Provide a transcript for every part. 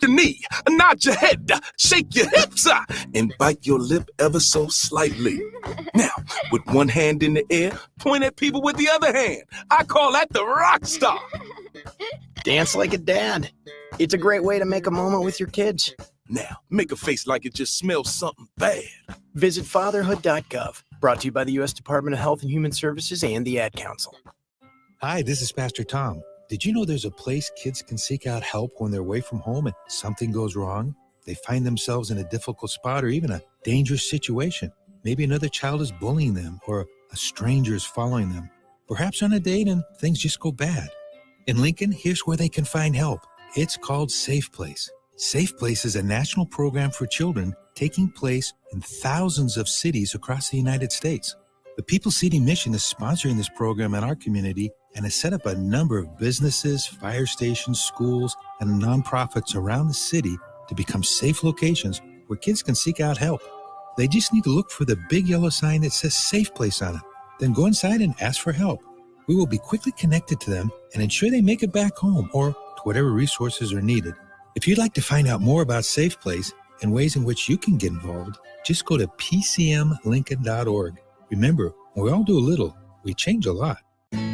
your knee, nod your head, shake your hips, and bite your lip ever so slightly. Now, with one hand in the air, point at people with the other hand. I call that the rock star. Dance like a dad. It's a great way to make a moment with your kids. Now, make a face like it just smells something bad. Visit fatherhood.gov. Brought to you by the U.S. Department of Health and Human Services and the Ad Council. Hi, this is Pastor Tom. Did you know there's a place kids can seek out help when they're away from home and something goes wrong? They find themselves in a difficult spot or even a dangerous situation. Maybe another child is bullying them or a stranger is following them. Perhaps on a date and things just go bad. In Lincoln, here's where they can find help. It's called Safe Place. Safe Place is a national program for children taking place in thousands of cities across the United States. The People Seeding Mission is sponsoring this program in our community and has set up a number of businesses, fire stations, schools, and nonprofits around the city to become safe locations where kids can seek out help. They just need to look for the big yellow sign that says Safe Place on it. Then go inside and ask for help. We will be quickly connected to them and ensure they make it back home or to whatever resources are needed. If you'd like to find out more about Safe Place and ways in which you can get involved, just go to pcmlincoln.org. Remember, when we all do a little, we change a lot.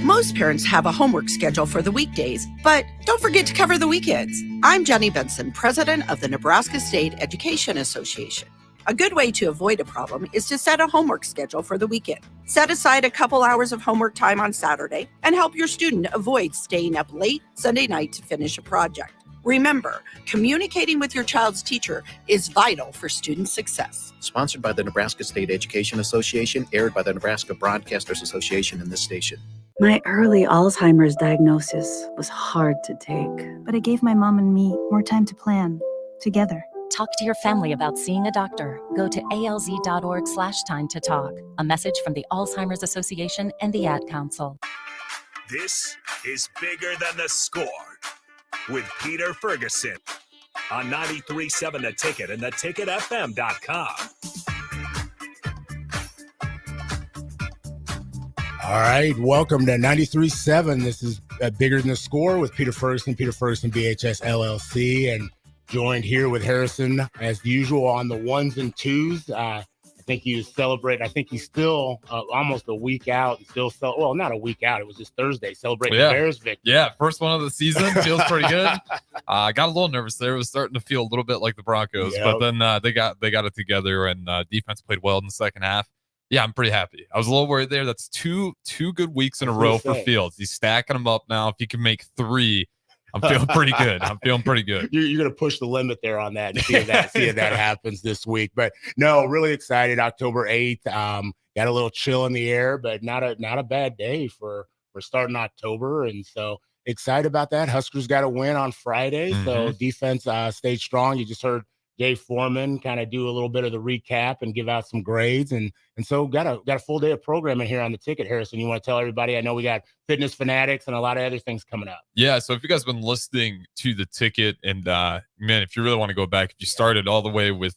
Most parents have a homework schedule for the weekdays, but don't forget to cover the weekends. I'm Jenny Benson, president of the Nebraska State Education Association. A good way to avoid a problem is to set a homework schedule for the weekend. Set aside a couple hours of homework time on Saturday and help your student avoid staying up late Sunday night to finish a project. Remember, communicating with your child's teacher is vital for student success. Sponsored by the Nebraska State Education Association, aired by the Nebraska Broadcasters Association and this station. My early Alzheimer's diagnosis was hard to take. But it gave my mom and me more time to plan together. Talk to your family about seeing a doctor. Go to alz.org/time to talk. A message from the Alzheimer's Association and the Ad Council. This is Bigger Than the Score with Peter Ferguson on 93.7 The Ticket and theticketfm.com. All right, welcome to 93.7. This is Bigger Than the Score with Peter Ferguson BHS LLC, and joined here with Harrison as usual on the ones and twos. I think he's still almost a week out. Well, not a week out. It was just Thursday celebrating the Bears victory. Yeah, first one of the season. Feels pretty good. Got a little nervous there. It was starting to feel a little bit like the Broncos, but then they got it together, and defense played well in the second half. Yeah, I'm pretty happy. I was a little worried there. That's two good weeks in a row for Fields. He's stacking them up now. If he can make 3, I'm feeling pretty good. You're going to push the limit there on that and see if that happens this week. But no, really excited. October 8th. Got a little chill in the air, but not a bad day for starting October. And so excited about that. Huskers got a win on Friday. Mm-hmm. So defense stayed strong. You just heard Dave Foreman kind of do a little bit of the recap and give out some grades. And so got a full day of programming here on the ticket. Harrison, you want to tell everybody? I know we got Fitness Fanatics and a lot of other things coming up. Yeah, so if you guys have been listening to the ticket, and man, if you really want to go back, if you started all the way with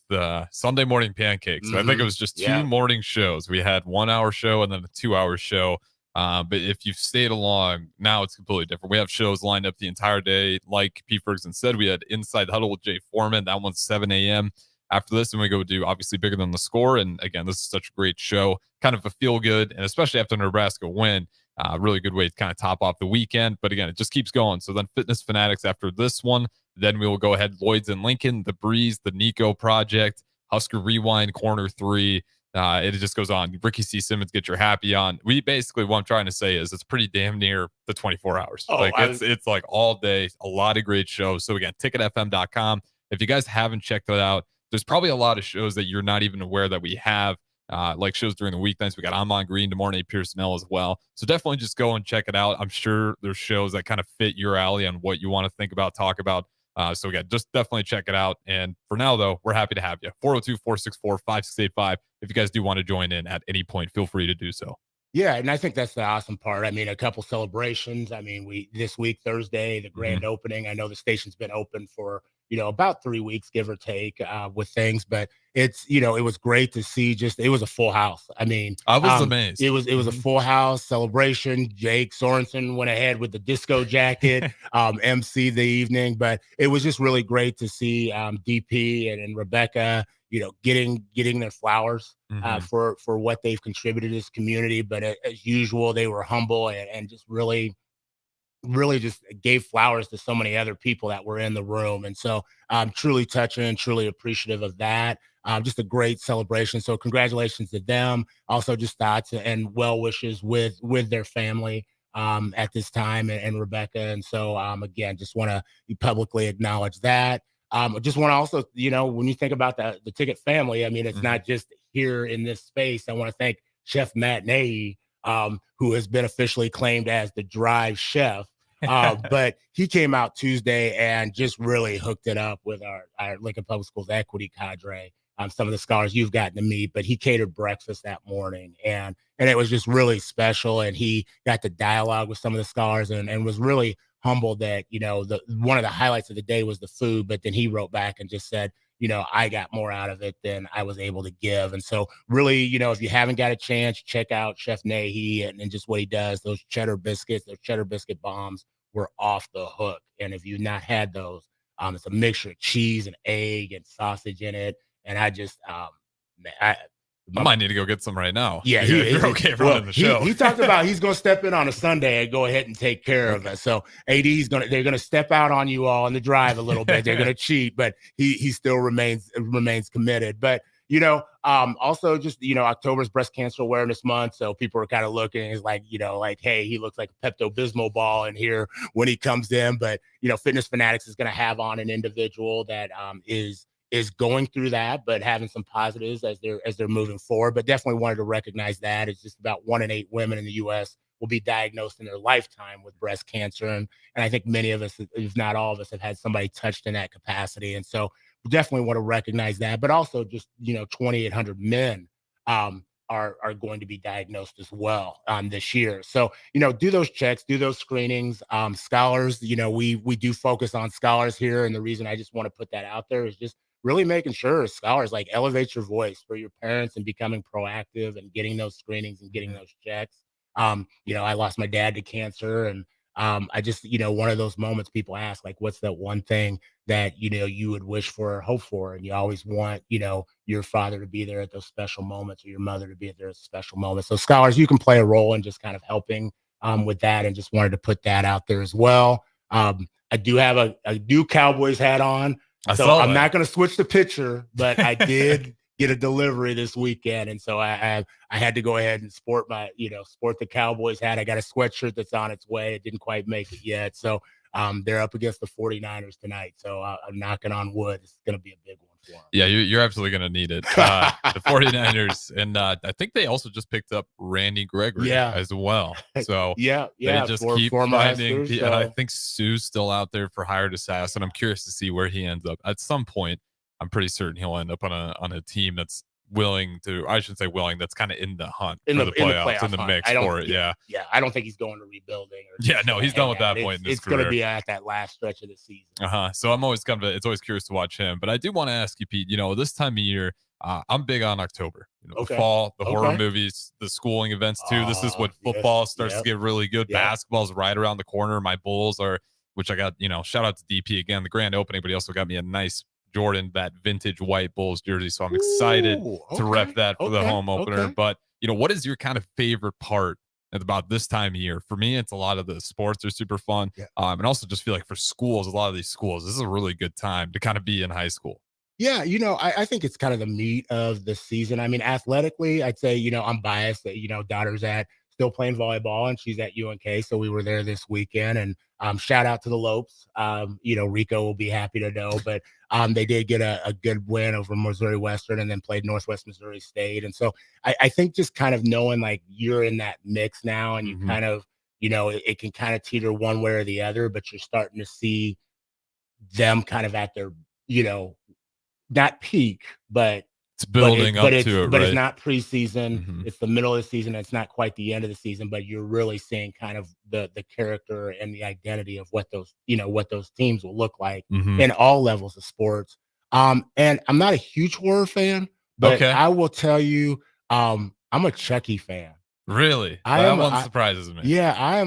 Sunday morning pancakes, I think it was just 2 morning shows. We had 1 hour show and then a 2 hour show. But if you've stayed along, now it's completely different. We have shows lined up the entire day. Like Pete Ferguson said, we had Inside the Huddle with Jay Foreman. That one's 7 a.m. After this, and we go do obviously Bigger Than the Score. And again, this is such a great show, kind of a feel good, and especially after Nebraska win, really good way to kind of top off the weekend. But again, it just keeps going. So then Fitness Fanatics after this one, then we will go ahead Lloyd's and Lincoln, The Breeze, the Nico Project, Husker Rewind, Corner 3. It just goes on. Ricky C. Simmons, get your happy on. We basically, what I'm trying to say is it's pretty damn near the 24 hours. It's like all day, a lot of great shows. So again, ticketfm.com. If you guys haven't checked it out, there's probably a lot of shows that you're not even aware that we have, like shows during the weeknights. We got Amon Green, DeMornay Pierce-Nell as well. So definitely just go and check it out. I'm sure there's shows that kind of fit your alley on what you want to think about, talk about. So again, just definitely check it out. And for now, though, we're happy to have you. 402-464-5685. If you guys do want to join in at any point, feel free to do so. Yeah, and I think that's the awesome part. I mean, a couple celebrations. I mean, this week, Thursday, the grand opening. I know the station's been open for, about 3 weeks, give or take, with things. But it's, it was great to see. It was a full house. I mean, I was amazed. It was a full house celebration. Jake Sorensen went ahead with the disco jacket, MC the evening. But it was just really great to see DP and Rebecca, getting their flowers for what they've contributed to this community. But as usual, they were humble and just really just gave flowers to so many other people that were in the room. And so truly touching, truly appreciative of that. Just a great celebration. So congratulations to them. Also just thoughts and well wishes with their family at this time and Rebecca. And so again, just want to publicly acknowledge that. I just want to also, when you think about the Ticket family, I mean, it's not just here in this space. I want to thank Chef Matt Nahey, who has been officially claimed as the Drive Chef. But he came out Tuesday and just really hooked it up with our Lincoln Public Schools equity cadre. Some of the scholars you've gotten to meet, but he catered breakfast that morning, and it was just really special. And he got to dialogue with some of the scholars and was really humbled that, one of the highlights of the day was the food, but then he wrote back and just said, I got more out of it than I was able to give. And so really, if you haven't got a chance, check out Chef Nahey and just what he does. Those cheddar biscuit bombs were off the hook. And if you've not had those, it's a mixture of cheese and egg and sausage in it. And I just, I might need to go get some right now. Yeah, you're okay running the show. He talked about he's going to step in on a Sunday and go ahead and take care of it. So they're going to step out on you all on the drive a little bit. They're going to cheat, but he still remains committed. But also just October's Breast Cancer Awareness Month, so people are kind of looking. It's like hey, he looks like a Pepto-Bismol ball in here when he comes in. But Fitness Fanatics is going to have on an individual that is going through that, but having some positives as they're moving forward. But definitely wanted to recognize that. It's just about 1 in 8 women in the U.S. will be diagnosed in their lifetime with breast cancer. And I think many of us, if not all of us, have had somebody touched in that capacity. And so we definitely want to recognize that. But also just, 2,800 men are going to be diagnosed as well this year. So, do those checks, do those screenings. Scholars, we do focus on scholars here. And the reason I just want to put that out there is just really making sure scholars elevate your voice for your parents and becoming proactive and getting those screenings and getting those checks. I lost my dad to cancer, and I just, one of those moments people ask, what's that one thing that, you would wish for or hope for? And you always want, your father to be there at those special moments or your mother to be there at special moments. So scholars, you can play a role in just kind of helping with that, and just wanted to put that out there as well. I do have a new Cowboys hat on. So I'm not going to switch the picture, but I did get a delivery this weekend. And so I had to go ahead and sport the Cowboys hat. I got a sweatshirt that's on its way. It didn't quite make it yet. So they're up against the 49ers tonight. So I'm knocking on wood. It's going to be a big one for them. Yeah, you're absolutely going to need it. The 49ers. And I think they also just picked up Randy Gregory as well. So yeah. They just keep finding. So. And I think Sue's still out there for hired assassin. I'm curious to see where he ends up. At some point, I'm pretty certain he'll end up on a team that's willing to, I shouldn't say willing, that's kind of in the hunt for the playoffs, in the mix for it. Yeah. I don't think he's going to rebuilding. He's done with that point in his career. It's going to be at that last stretch of the season. So I'm always it's always curious to watch him. But I do want to ask you, Pete, this time of year, I'm big on October. The fall, the horror movies, the schooling events too. This is what football starts to get really good. Basketball's right around the corner. My Bulls are, which I got, shout out to DP again, the grand opening, but he also got me a nice Jordan, that vintage white Bulls jersey. So I'm excited to rep that for the home opener. But, what is your kind of favorite part about this time of year? For me, it's a lot of the sports are super fun. And also just feel like for schools, a lot of these schools, this is a really good time to kind of be in high school. Yeah, I think it's kind of the meat of the season. I mean, athletically, I'd say, I'm biased that, daughter's still playing volleyball, and she's at UNK. So we were there this weekend, and shout out to the Lopes. Rico will be happy to know, but they did get a good win over Missouri Western and then played Northwest Missouri State. And so I think just kind of knowing you're in that mix now, and you kind of, it can kind of teeter one way or the other, but you're starting to see them kind of at their, not peak, but It's building up to it, but right? it's not preseason. Mhm. It's the middle of the season. It's not quite the end of the season, but you're really seeing kind of the character and the identity of what those teams will look like Mhm. in all levels of sports. And I'm not a huge horror fan, but Okay. I will tell you, I'm a Chucky fan. Really? I That am a- one I- surprises me. Yeah, I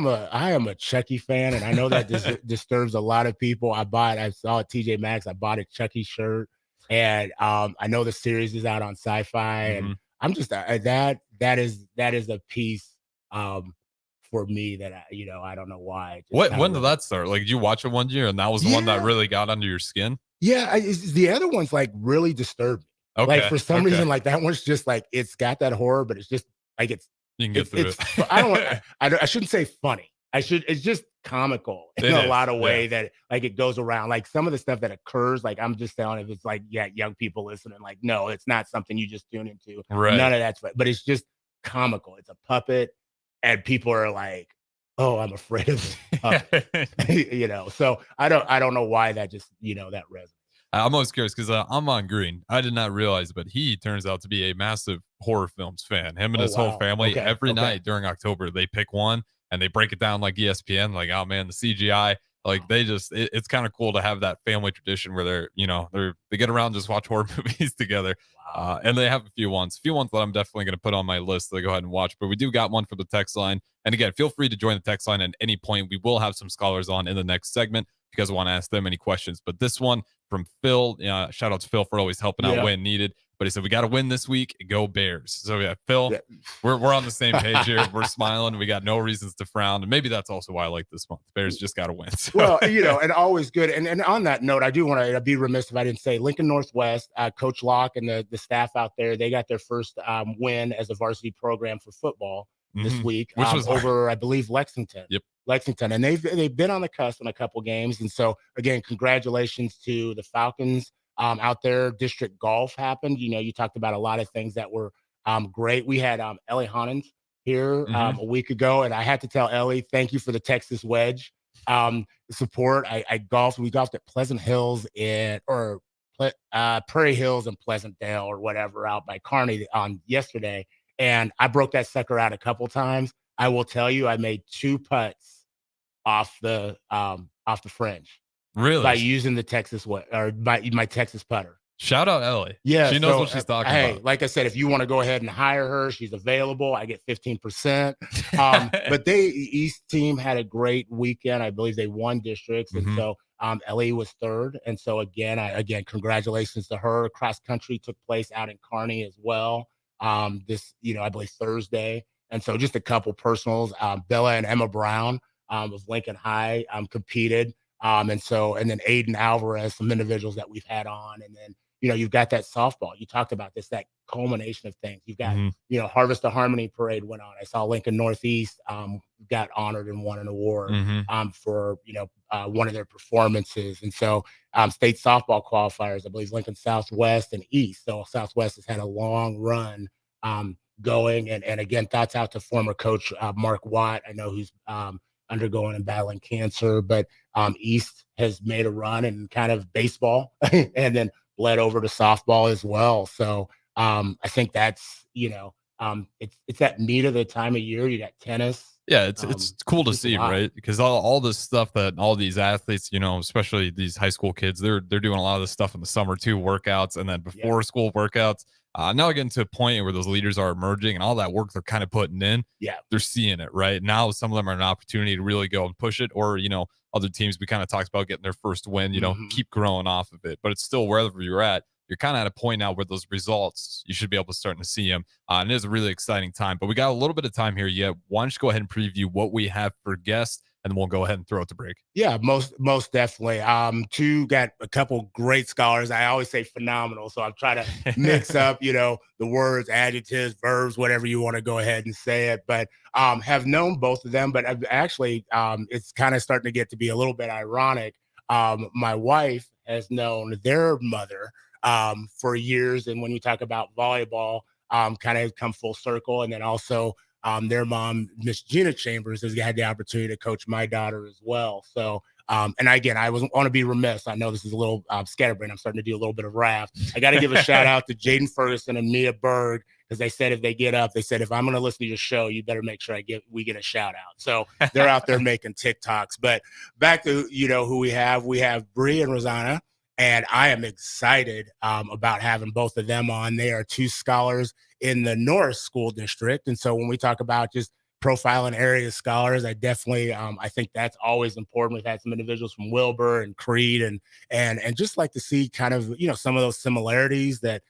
am a Chucky fan, and I know that disturbs a lot of people. I saw at TJ Maxx, I bought a Chucky shirt, and I know the series is out on Sci-Fi, and Mhm. I'm just that is a piece for me that I don't know why. It just kinda When did really- that start? Like, did you watch it one year and that was the one that Yeah. really got under your skin? Yeah, the other ones like really disturb me. Okay. Like for some okay. reason, like that one's just like it's got that horror, but it's just like You can get through it's it. I shouldn't say funny. It's just comical in It a is, lot of yeah. way that like it goes around. Like some of the stuff that occurs, like I'm just telling if it's like, yeah, young people listening, like, no, it's not something you just tune into. Right. None of that's but it's just comical. It's a puppet, and people are like, oh, I'm afraid of this puppet. So I don't know why that just that resonates. I'm always curious because I'm on Green. I did not realize, but he turns out to be a massive horror films fan. Him and Oh, his whole wow. family, Okay, every okay. night during October, they pick one and they break it down like ESPN. Like, oh man, the CGI. Like they just, it's kind of cool to have that family tradition where they get around and just watch horror movies together. And they have a few ones that I'm definitely going to put on my list to go ahead and watch. But we do got one for the text line. And again, feel free to join the text line at any point. We will have some scholars on in the next segment if you guys want to ask them any questions. But this one from Phil, shout out to Phil for always helping out Yeah. when needed. But he said, we got to win this week. Go Bears. So yeah, Phil, Yeah. we're on the same page here. We're smiling. We got no reasons to frown. And maybe that's also why I like this month. Bears just got to win. So. Well, and always good. And on that note, I do want to be remiss if I didn't say Lincoln Northwest, Coach Locke and the staff out there, they got their first win as a varsity program for football this Mhm. week, Which was hard. over, I believe, Lexington. Yep. Lexington. And they've been on the cusp in a couple games. And so, again, congratulations to the Falcons out there. District golf happened. You talked about a lot of things that were great. We had Ellie Honens here Mhm. a week ago, and I had to tell Ellie, thank you for the Texas wedge support. I golfed. We golfed at Pleasant Hills Prairie Hills and Pleasantdale or whatever out by Kearney on yesterday, and I broke that sucker out a couple times. I will tell you, I made 2 putts off the fringe Really? by using the Texas my Texas putter. Shout out Ellie. Yeah, She knows so, what she's talking hey, about. like I said, if you want to go ahead and hire her, she's available. I get 15%. But East team had a great weekend. I believe they won districts, and Mhm. so Ellie was third. And so again, congratulations to her. Cross country took place out in Kearney as well. This I believe Thursday, and so just a couple personals. Bella and Emma Brown of Lincoln High competed. And then Aiden Alvarez, some individuals that we've had on, and then you've got that softball. You talked about this, that culmination of things. You've got Mhm. Harvest of Harmony parade went on. I saw Lincoln Northeast got honored and won an award Mhm. for one of their performances, and so state softball qualifiers. I believe Lincoln Southwest and East. So Southwest has had a long run going, and again, thoughts out to former coach Mark Watt. I know who's undergoing and battling cancer, but East has made a run in kind of baseball and then bled over to softball as well. So I think that's it's that meat of the time of year. You got tennis. Yeah, it's cool to just a see, lot. right? Because all this stuff that all these athletes, especially these high school kids, they're doing a lot of this stuff in the summer too, workouts, and then before school workouts. Now getting to a point where those leaders are emerging and all that work they're kind of putting in, Yeah. they're seeing it right now. Some of them are an opportunity to really go and push it, or other teams we kind of talked about getting their first win, Mhm. keep growing off of it. But it's still wherever you're at. You're kind of at a point now where those results, you should be able to start to see them. And it is a really exciting time. But we got a little bit of time here yet. Why don't you go ahead and preview what we have for guests, and then we'll go ahead and throw it to break. Yeah, most definitely. Got a couple great scholars. I always say phenomenal, so I'm trying to mix up, the words, adjectives, verbs, whatever you want to go ahead and say it. But have known both of them, but I've actually, it's kind of starting to get to be a little bit ironic. My wife has known their mother for years, and when you talk about volleyball, kind of come full circle, and then also their mom, Miss Gina Chambers, has had the opportunity to coach my daughter as well. So And again, I want to be remiss. I know this is a little scatterbrained. I'm starting to do a little bit of rap. I got to give a shout out to Jaden Ferguson and Mia Berg, because they said if they get up, they said, if I'm going to listen to your show, you better make sure we get a shout out. So they're out there making TikToks. But back to, who we have Bree and Rosanna, and I am excited about having both of them on. They are two scholars in the Norris School District. And so when we talk about just profiling area scholars, I definitely, I think that's always important. We've had some individuals from Wilbur and Creed and just like to see kind of, some of those similarities that,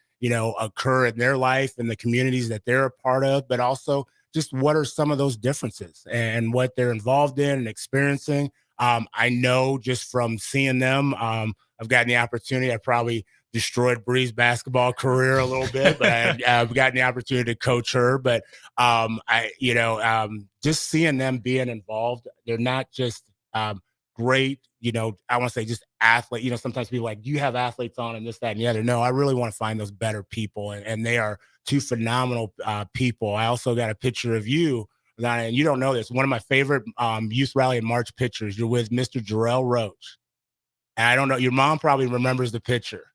occur in their life and the communities that they're a part of, but also just what are some of those differences and what they're involved in and experiencing. I know just from seeing them, I've gotten the opportunity, I probably destroyed Bree's basketball career a little bit, but I've gotten the opportunity to coach her. But just seeing them being involved, they're not just great, I want to say just athlete. Sometimes people like, you have athletes on and this, that, and the other. No, I really want to find those better people, and they are two phenomenal people. I also got a picture of you, and you don't know this. One of my favorite youth rally and march pictures. You're with Mr. Jarrell Roach, and I don't know. Your mom probably remembers the picture.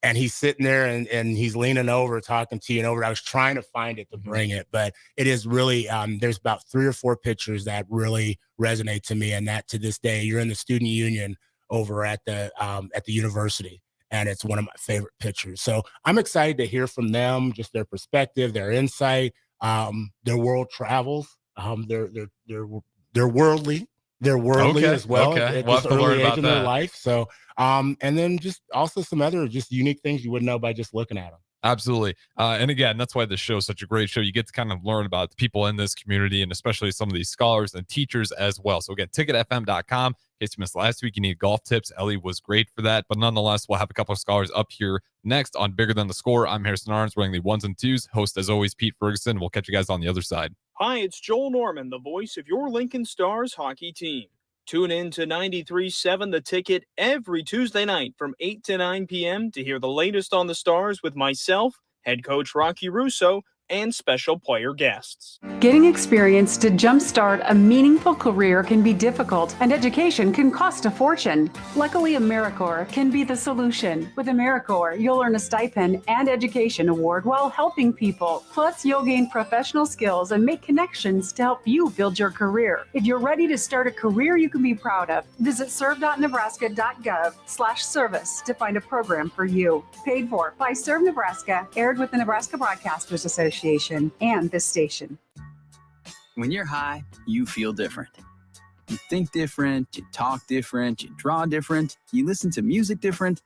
And he's sitting there and he's leaning over, talking to you and over. I was trying to find it to bring it, but it is really, there's about 3 or 4 pictures that really resonate to me. And that to this day, you're in the student union over at the university. And it's one of my favorite pictures. So I'm excited to hear from them, just their perspective, their insight, their world travels. They're worldly. They're worldly as well. Okay. We'll have to learn about that. Their life. So, and then just also some other just unique things you wouldn't know by just looking at them. Absolutely. And again, that's why this show is such a great show. You get to kind of learn about the people in this community and especially some of these scholars and teachers as well. So again, ticketfm.com. In case you missed last week, you need golf tips. Ellie was great for that. But nonetheless, we'll have a couple of scholars up here next on Bigger Than the Score. I'm Harrison Arns, running the ones and twos. Host, as always, Pete Ferguson. We'll catch you guys on the other side. Hi, it's Joel Norman, the voice of your Lincoln Stars hockey team. Tune in to 93.7 The Ticket every Tuesday night from 8 to 9 p.m. to hear the latest on the Stars with myself, head coach Rocky Russo, and special player guests. Getting experience to jumpstart a meaningful career can be difficult, and education can cost a fortune. Luckily, AmeriCorps can be the solution. With AmeriCorps, you'll earn a stipend and education award while helping people. Plus, you'll gain professional skills and make connections to help you build your career. If you're ready to start a career you can be proud of, visit serve.nebraska.gov/service to find a program for you. Paid for by Serve Nebraska, aired with the Nebraska Broadcasters Association and this station. When you're high, you feel different. You think different, you talk different, you draw different, you listen to music different,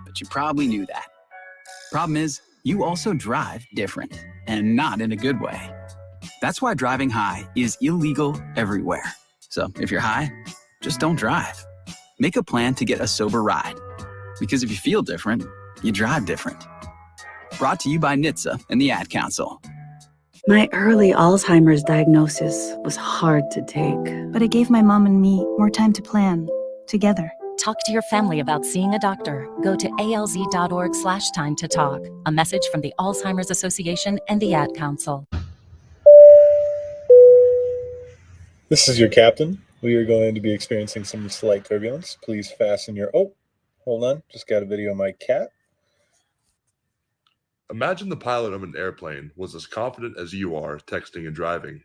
but you probably knew that. Problem is, you also drive different, and not in a good way. That's why driving high is illegal everywhere. So if you're high, just don't drive. Make a plan to get a sober ride. Because if you feel different, you drive different. Brought to you by NHTSA and the Ad Council. My early Alzheimer's diagnosis was hard to take. But it gave my mom and me more time to plan together. Talk to your family about seeing a doctor. Go to alz.org/time to talk. A message from the Alzheimer's Association and the Ad Council. This is your captain. We are going to be experiencing some slight turbulence. Please fasten your... Oh, hold on. Just got a video of my cat. Imagine the pilot of an airplane was as confident as you are texting and driving.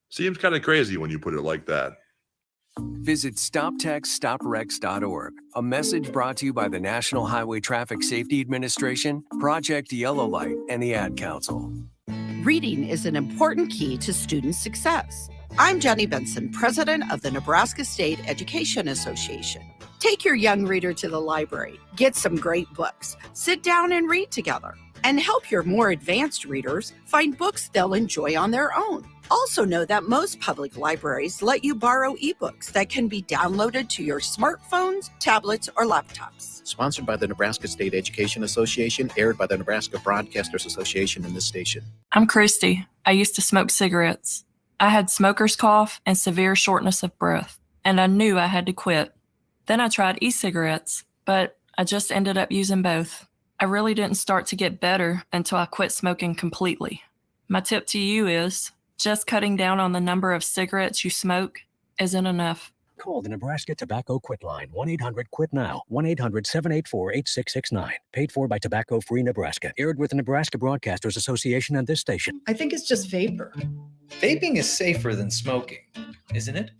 Seems kind of crazy when you put it like that. Visit StopTextStopWrecks.org. A message brought to you by the National Highway Traffic Safety Administration, Project Yellow Light, and the Ad Council. Reading is an important key to student success. I'm Jenny Benson, president of the Nebraska State Education Association. Take your young reader to the library, get some great books, sit down and read together, and help your more advanced readers find books they'll enjoy on their own. Also know that most public libraries let you borrow ebooks that can be downloaded to your smartphones, tablets, or laptops. Sponsored by the Nebraska State Education Association, aired by the Nebraska Broadcasters Association and this station. I'm Christy. I used to smoke cigarettes. I had smoker's cough and severe shortness of breath, and I knew I had to quit. Then I tried e-cigarettes, but I just ended up using both. I really didn't start to get better until I quit smoking completely. My tip to you is just cutting down on the number of cigarettes you smoke isn't enough. Call the Nebraska Tobacco Quit Line, 1-800-QUIT-NOW, 1-800-784-8669. Paid for by Tobacco Free Nebraska. Aired with the Nebraska Broadcasters Association and this station. I think it's just vapor. Vaping is safer than smoking, isn't it?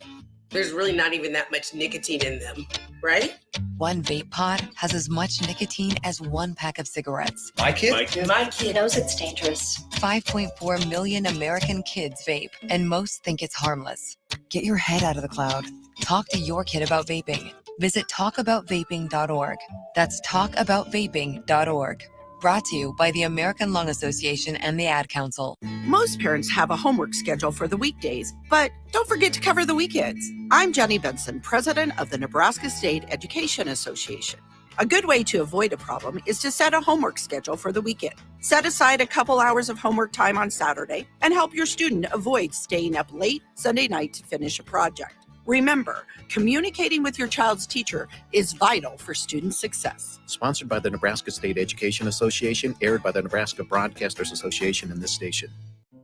There's really not even that much nicotine in them, right? One vape pod has as much nicotine as one pack of cigarettes. My kid? My kid knows it's dangerous. 5.4 million American kids vape, and most think it's harmless. Get your head out of the cloud. Talk to your kid about vaping. Visit talkaboutvaping.org. That's talkaboutvaping.org. Brought to you by the American Lung Association and the Ad Council. Most parents have a homework schedule for the weekdays, but don't forget to cover the weekends. I'm Jenny Benson, president of the Nebraska State Education Association. A good way to avoid a problem is to set a homework schedule for the weekend. Set aside a couple hours of homework time on Saturday and help your student avoid staying up late Sunday night to finish a project. Remember, communicating with your child's teacher is vital for student success. Sponsored by the Nebraska State Education Association, aired by the Nebraska Broadcasters Association and this station.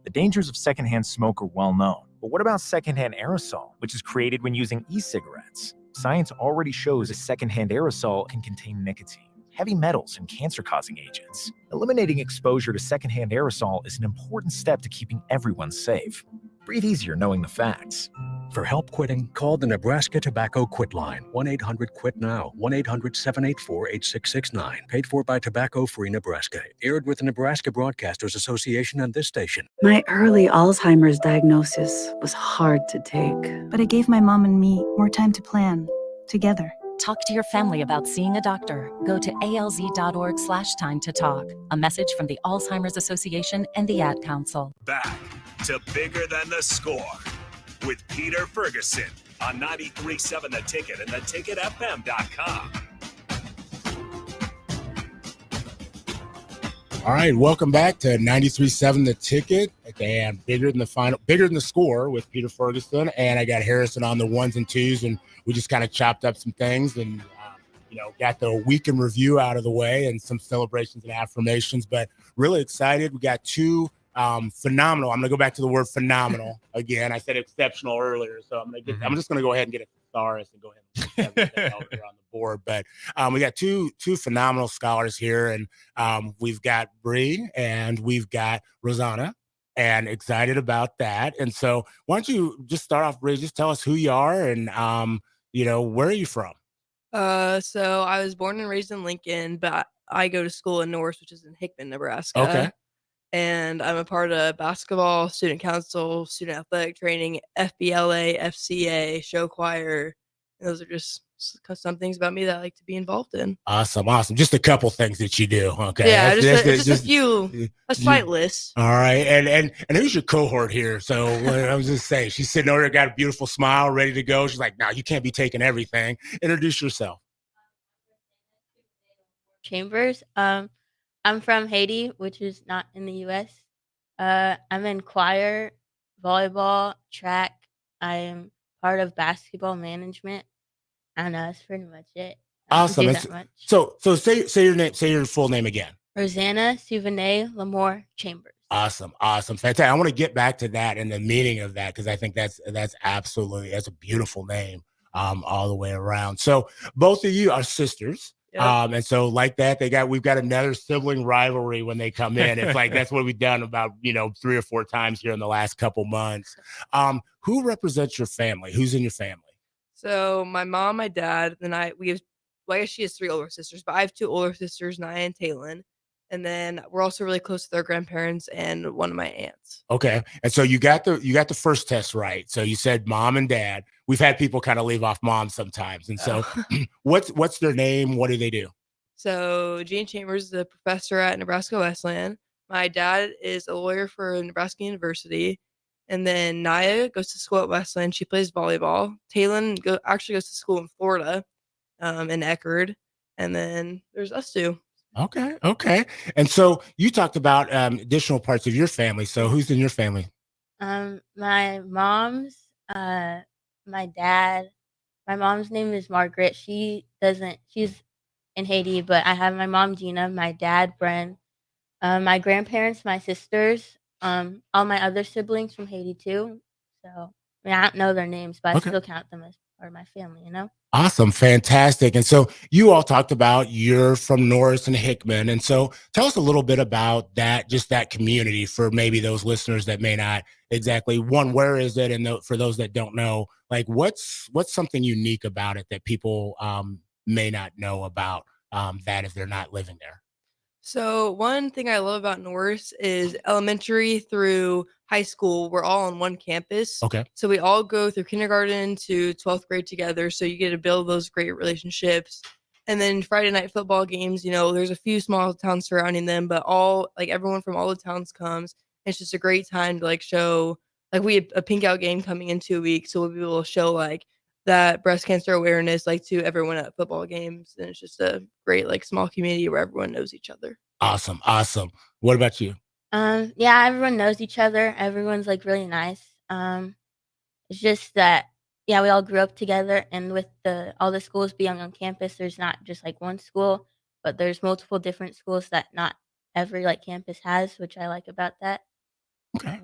The dangers of secondhand smoke are well known. But what about secondhand aerosol, which is created when using e-cigarettes? Science already shows a secondhand aerosol can contain nicotine, heavy metals, and cancer-causing agents. Eliminating exposure to secondhand aerosol is an important step to keeping everyone safe. Breathe easier knowing the facts. For help quitting, call the Nebraska Tobacco Quit Line, 1-800-QUIT-NOW, 1-800-784-8669. Paid for by Tobacco Free Nebraska. Aired with the Nebraska Broadcasters Association and this station. My early Alzheimer's diagnosis was hard to take. But it gave my mom and me more time to plan, together. Talk to your family about seeing a doctor. Go to alz.org/time to talk. A message from the Alzheimer's Association and the Ad Council. Back to Bigger Than the Score with Peter Ferguson on 93.7 The Ticket and theticketfm.com. All right, welcome back to 93.7 The Ticket and Bigger Than the Score with Peter Ferguson, and I got Harrison on the ones and twos, and we just kind of chopped up some things and got the week in review out of the way and some celebrations and affirmations. But really excited. We got two phenomenal. I'm gonna go back to the word phenomenal again. I said exceptional earlier, so I'm just gonna go ahead and get a thesaurus and go ahead and put everything out there on the board. But we got two phenomenal scholars here, and we've got Bree and we've got Rosanna, and excited about that. And so why don't you just start off, Bree? Just tell us who you are and where are you from? So I was born and raised in Lincoln, but I go to school in Norris, which is in Hickman, Nebraska. Okay. And I'm a part of basketball, student council, student athletic training, FBLA, FCA, show choir. And those are just some things about me that I like to be involved in. Awesome. Just a couple things that you do. Okay. Yeah, just a few, a slight list. All right. And who's your cohort here? So I was just saying, she's sitting over there, got a beautiful smile, ready to go. She's like, no, you can't be taking everything. Introduce yourself. Chambers. I'm from Haiti, which is not in the U.S. I'm in choir, volleyball, track. I am part of basketball management. I don't know. That's pretty much it. Awesome. So say your name. Say your full name again. Rosanna Souvenay Lamore Chambers. Awesome. Fantastic. I want to get back to that and the meaning of that, because I think that's a beautiful name all the way around. So both of you are sisters. Yep. And so like that, we've got another sibling rivalry when they come in. It's like, that's what we've done about, 3 or 4 times here in the last couple months. Who represents your family? Who's in your family? So my mom, my dad, then I guess she has 3 older sisters, but I have 2 older sisters, Naya and Taylin. And then we're also really close with our grandparents and one of my aunts. Okay. And so you got the first test right. So you said mom and dad. We've had people kind of leave off mom sometimes. And so what's their name? What do they do? So Gene Chambers is a professor at Nebraska Wesleyan. My dad is a lawyer for Nebraska University. And then Naya goes to school at Wesleyan. She plays volleyball. Taylin actually goes to school in Florida, in Eckerd. And then there's us 2. Okay. And so you talked about additional parts of your family. So who's in your family? My mom's, my dad. My mom's name is Margaret. She's in Haiti, but I have my mom, Gina, my dad, Bren, my grandparents, my sisters, all my other siblings from Haiti too. So I don't know their names, but I still count them as part of my family, you know? Awesome. Fantastic. And so you all talked about you're from Norris and Hickman. And so tell us a little bit about that, just that community for maybe those listeners that may not exactly where is it? And for those that don't know, like what's something unique about it that people may not know about that if they're not living there? So one thing I love about Norris is elementary through high school, we're all on one campus. Okay. So we all go through kindergarten to 12th grade together. So you get to build those great relationships. And then Friday night football games, there's a few small towns surrounding them, but everyone from all the towns comes. It's just a great time to show, we have a pink out game coming in 2 weeks. So we'll be able to show that breast cancer awareness to everyone at football games, and it's just a great small community where everyone knows each other. Awesome. What about you? Yeah, everyone knows each other. Everyone's really nice. It's just that we all grew up together, and with all the schools being on campus, there's not just one school, but there's multiple different schools that not every campus has, which I like about that. Okay.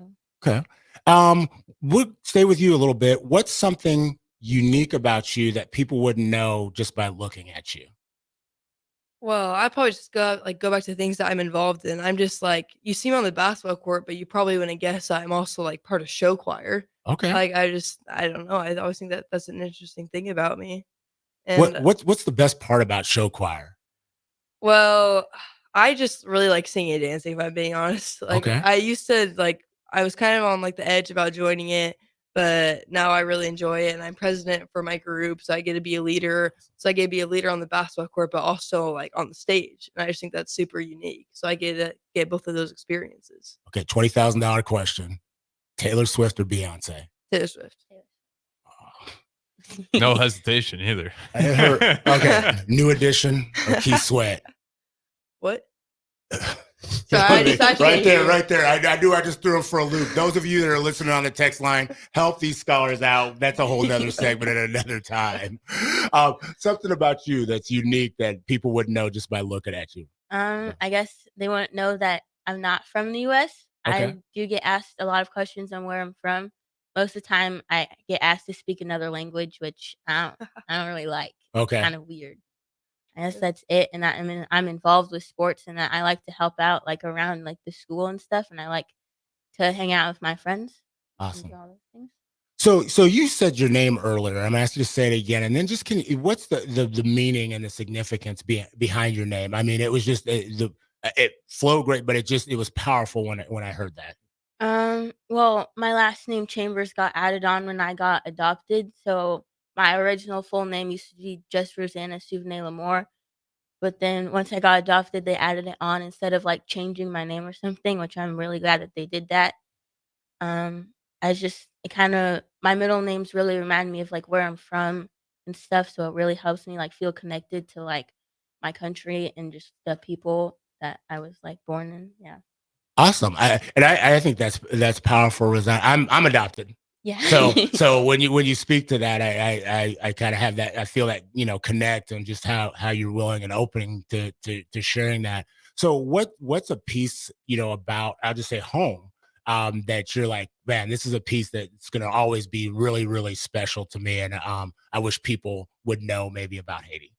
We'll stay with you a little bit. What's something unique about you that people wouldn't know just by looking at you? Well, I probably just go back to things that I'm involved in. I'm just you see me on the basketball court, but you probably wouldn't guess I'm also part of show choir. Okay. I don't know. I always think that that's an interesting thing about me. And What's the best part about show choir? well, I just really like singing and dancing, if I'm being honest. Okay. I used to I was kind of on the edge about joining it, but now I really enjoy it, and I'm president for my group, so I get to be a leader. So I get to be a leader on the basketball court, but also on the stage, and I just think that's super unique. So I get to get both of those experiences. Okay, $20,000 question: Taylor Swift or Beyonce? Taylor Swift. No hesitation either. Okay, New Edition or Keith Sweat? What? Right there. I knew I just threw him for a loop. Those of you that are listening on the text line, help these scholars out. That's a whole nother segment at another time. Something about you that's unique that people wouldn't know just by looking at you. I guess they wouldn't know that I'm not from the U.S. Okay. I do get asked a lot of questions on where I'm from. Most of the time, I get asked to speak another language, which I don't really like. Okay. Kind of weird. I guess that's it. And I'm involved with sports, and I like to help out around the school and stuff, and I like to hang out with my friends. Awesome. And do all those things. So you said your name earlier. I'm asking you to say it again, and then just what's the meaning and the significance behind your name? I mean, it was just it flowed great, but it was powerful when I heard that. Well, my last name Chambers got added on when I got adopted. So my original full name used to be just Rosanna Souvenet Lamore. But then once I got adopted, they added it on instead of changing my name or something, which I'm really glad that they did that. My middle names really remind me of where I'm from and stuff. So it really helps me feel connected to my country and just the people that I was born in. Yeah. Awesome. I think that's powerful, Rosanna. I'm adopted. Yeah. So when you speak to that, I kind of have that. I feel that connect and just how you're willing and open to sharing that. So what's a piece about, I'll just say home, that you're man, this is a piece that's going to always be really, really special to me, and I wish people would know maybe about Haiti.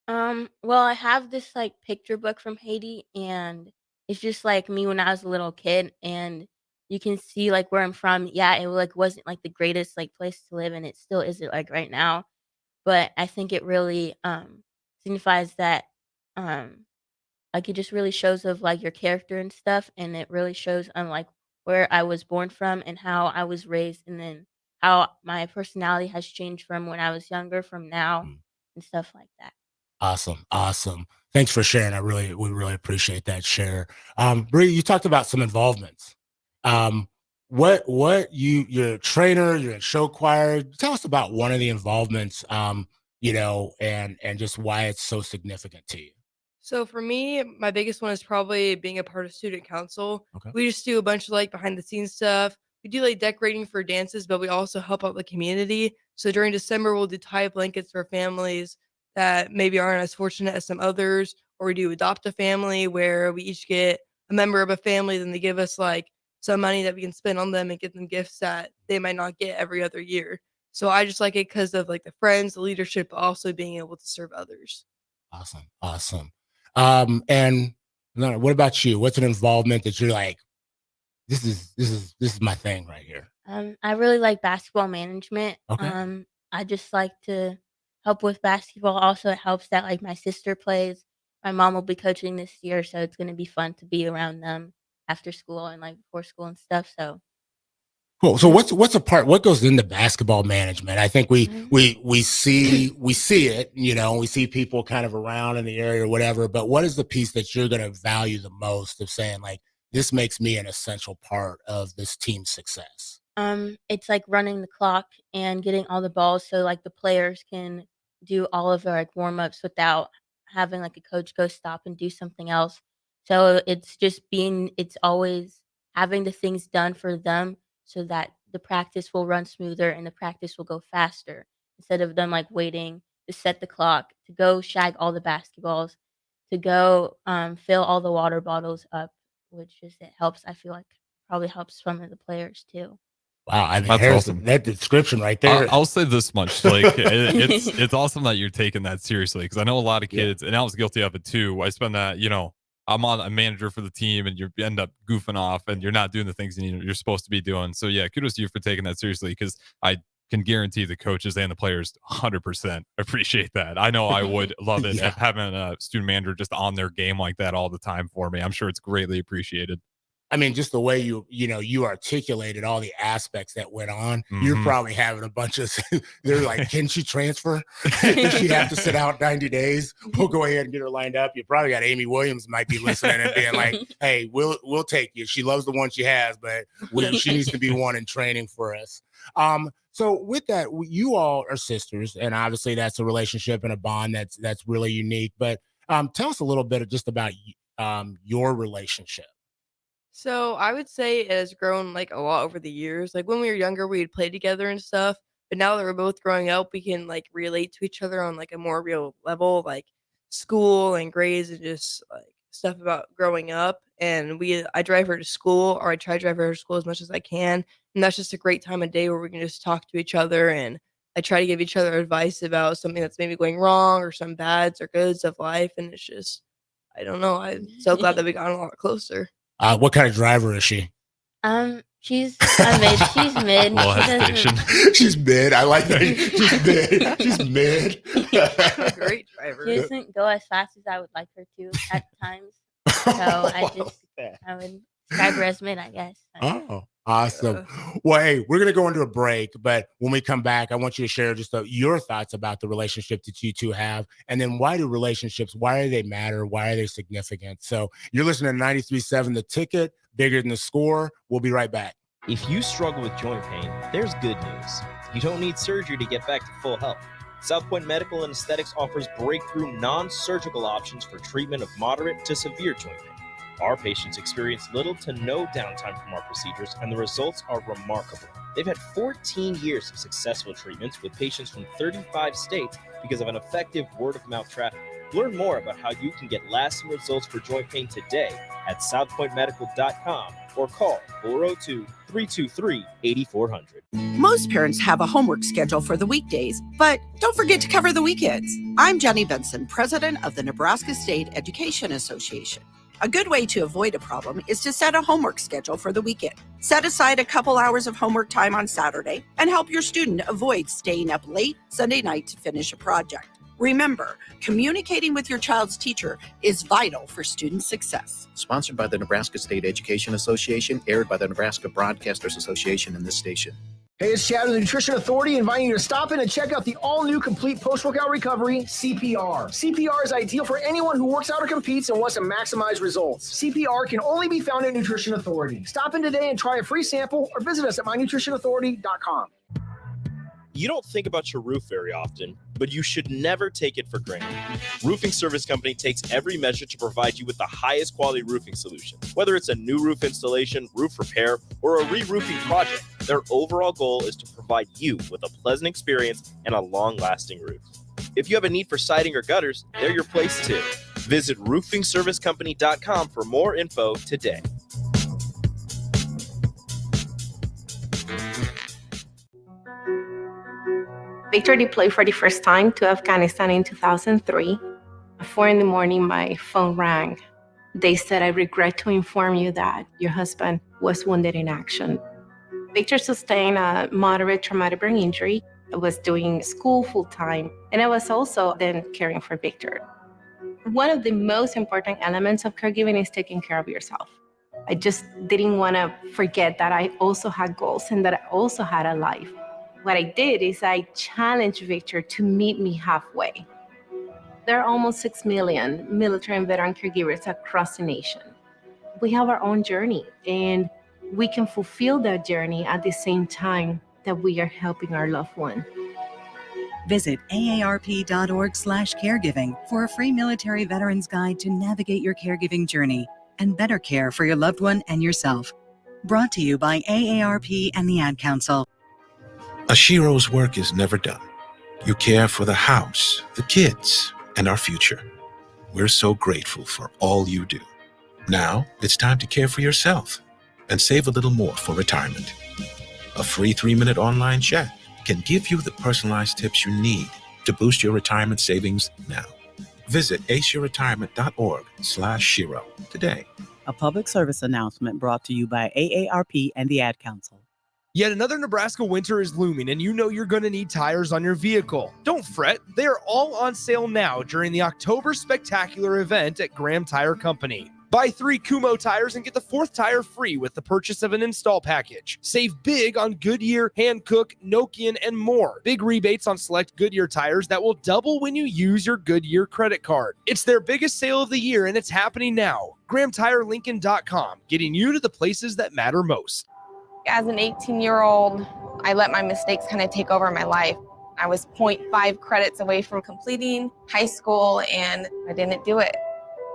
Well, I have this picture book from Haiti, and it's just me when I was a little kid, and you can see where I'm from. Yeah, it wasn't the greatest place to live, and it still isn't right now. But I think it really signifies that it just really shows of your character and stuff, and it really shows on where I was born from and how I was raised, and then how my personality has changed from when I was younger from now and stuff like that. Awesome. Thanks for sharing. We really appreciate that share. Bree, you talked about some involvements. You're a trainer, you're in show choir. Tell us about one of the involvements, and just why it's so significant to you. So for me, my biggest one is probably being a part of student council. Okay. We just do a bunch of behind the scenes stuff. We do decorating for dances, but we also help out the community. So during December, we'll do tie blankets for families that maybe aren't as fortunate as some others, or we do adopt a family where we each get a member of a family, then they give us some money that we can spend on them and get them gifts that they might not get every other year. So I just like it because of like the friends, the leadership, but also being able to serve others. Awesome. And no, what about you? What's an involvement that you're like, this is my thing right here? I really like basketball management. Okay. I just like to help with basketball. Also, it helps that like my sister plays. My mom will be coaching this year, so it's gonna be fun to be around them after school and like before school and stuff. So Cool. So what goes into basketball management? I think we see it, we see people kind of around in the area or whatever, but what is the piece that you're going to value the most of saying like, this makes me an essential part of this team's success? it's like running the clock and getting all the balls so like the players can do all of their like warm ups without having like a coach go stop and do something else. So it's always having the things done for them so that the practice will run smoother and the practice will go faster instead of them like waiting to set the clock to go shag all the basketballs to go fill all the water bottles up, which is it helps. I feel like probably helps some of the players too. Wow, I mean, That's Harrison, awesome. that description right there. I'll say this much: like, it's awesome that you're taking that seriously because I know a lot of kids, and I was guilty of it too. I spend that, I'm on a manager for the team, and you end up goofing off, and you're not doing the things you're supposed to be doing. So yeah, kudos to you for taking that seriously because I can guarantee the coaches and the players 100% appreciate that. I know I would love it Yeah. having a student manager just on their game like that all the time for me. I'm sure it's greatly appreciated. I mean, just the way you articulated all the aspects that went on, you're Mhm. probably having a bunch of, they're like, can she transfer? Does she have to sit out 90 days? We'll go ahead and get her lined up. You probably got Amy Williams might be listening and being like, hey, we'll take you. She loves the one she has, but she needs to be one in training for us. So with that, you all are sisters, and obviously that's a relationship and a bond that's really unique. But tell us a little bit just about your relationship. So I would say it has grown like a lot over the years. Like when we were younger, we'd play together and stuff. But now that we're both growing up, we can like relate to each other on like a more real level, like school and grades and just like stuff about growing up. And I drive her to school, or I try to drive her to school as much as I can. And that's just a great time of day where we can just talk to each other. And I try to give each other advice about something that's maybe going wrong or some bads or goods of life. And it's just, I don't know. I'm so glad that we got a lot closer. What kind of driver is she? She's mid. She's mid. Little She doesn't- hesitation. She's mid. I like that. She's mid. She's mid. Great driver. She doesn't go as fast as I would like her to at times. So I would describe her as mid, I guess. Oh, awesome. Well, hey, we're going to go into a break, but when we come back, I want you to share just your thoughts about the relationship that you two have. And then why do they matter? Why are they significant? So you're listening to 93.7 The Ticket, bigger than the score. We'll be right back. If you struggle with joint pain, there's good news. You don't need surgery to get back to full health. South Point Medical and Aesthetics offers breakthrough non-surgical options for treatment of moderate to severe joint pain. Our patients experience little to no downtime from our procedures, and the results are remarkable. They've had 14 years of successful treatments with patients from 35 states because of an effective word-of-mouth traffic. Learn more about how you can get lasting results for joint pain today at southpointmedical.com or call 402-323-8400. Most parents have a homework schedule for the weekdays, but don't forget to cover the weekends. I'm Jenny Benson, president of the Nebraska State Education Association. A good way to avoid a problem is to set a homework schedule for the weekend. Set aside a couple hours of homework time on Saturday and help your student avoid staying up late Sunday night to finish a project. Remember, communicating with your child's teacher is vital for student success. Sponsored by the Nebraska State Education Association, aired by the Nebraska Broadcasters Association and this station. Hey, it's Chad of the Nutrition Authority inviting you to stop in and check out the all-new complete post-workout recovery, CPR. CPR is ideal for anyone who works out or competes and wants to maximize results. CPR can only be found at Nutrition Authority. Stop in today and try a free sample or visit us at mynutritionauthority.com. You don't think about your roof very often, but you should never take it for granted. Roofing Service Company takes every measure to provide you with the highest quality roofing solution. Whether it's a new roof installation, roof repair, or a re-roofing project, their overall goal is to provide you with a pleasant experience and a long-lasting roof. If you have a need for siding or gutters, they're your place too. Visit roofingservicecompany.com for more info today. Victor deployed for the first time to Afghanistan in 2003. At 4 in the morning, my phone rang. They said, "I regret to inform you that your husband was wounded in action." Victor sustained a moderate traumatic brain injury. I was doing school full-time, and I was also then caring for Victor. One of the most important elements of caregiving is taking care of yourself. I just didn't want to forget that I also had goals and that I also had a life. What I did is I challenged Victor to meet me halfway. There are almost 6 million military and veteran caregivers across the nation. We have our own journey, and we can fulfill that journey at the same time that we are helping our loved one. Visit aarp.org/caregiving for a free military veterans guide to navigate your caregiving journey and better care for your loved one and yourself. Brought to you by AARP and the Ad Council. Ashiro's work is never done. You care for the house, the kids, and our future. We're so grateful for all you do. Now it's time to care for yourself and save a little more for retirement. A free 3-minute online chat can give you the personalized tips you need to boost your retirement savings now. Visit aceyourretirement.org/Shiro today. A public service announcement brought to you by AARP and the Ad Council. Yet another Nebraska winter is looming, and you know you're going to need tires on your vehicle. Don't fret, they are all on sale now during the October Spectacular event at Graham Tire Company. Buy 3 Kumho tires and get the 4th tire free with the purchase of an install package. Save big on Goodyear, Hankook, Nokian, and more. Big rebates on select Goodyear tires that will double when you use your Goodyear credit card. It's their biggest sale of the year, and it's happening now. GrahamTireLincoln.com, getting you to the places that matter most. As an 18-year-old, I let my mistakes kind of take over my life. I was 0.5 credits away from completing high school, and I didn't do it.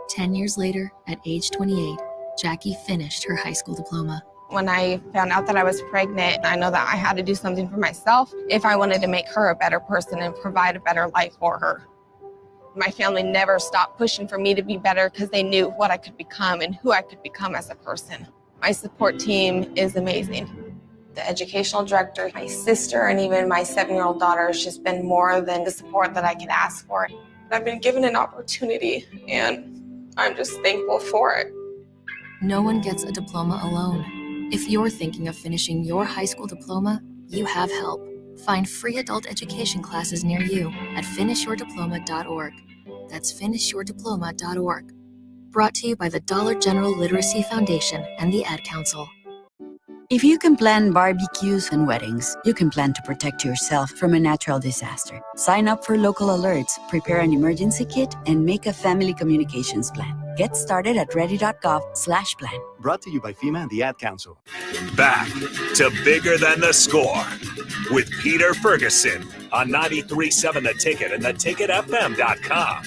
10 years later, at age 28, Jackie finished her high school diploma. When I found out that I was pregnant, I know that I had to do something for myself if I wanted to make her a better person and provide a better life for her. My family never stopped pushing for me to be better because they knew what I could become and who I could become as a person. My support team is amazing. The educational director, my sister, and even my 7-year-old daughter has just been more than the support that I could ask for. I've been given an opportunity, and I'm just thankful for it. No one gets a diploma alone. If you're thinking of finishing your high school diploma, you have help. Find free adult education classes near you at finishyourdiploma.org. That's finishyourdiploma.org. Brought to you by the Dollar General Literacy Foundation and the Ad Council. If you can plan barbecues and weddings, you can plan to protect yourself from a natural disaster. Sign up for local alerts, prepare an emergency kit, and make a family communications plan. Get started at ready.gov/plan. Brought to you by FEMA and the Ad Council. Back to Bigger Than the Score with Peter Ferguson on 93.7 The Ticket and theticketfm.com.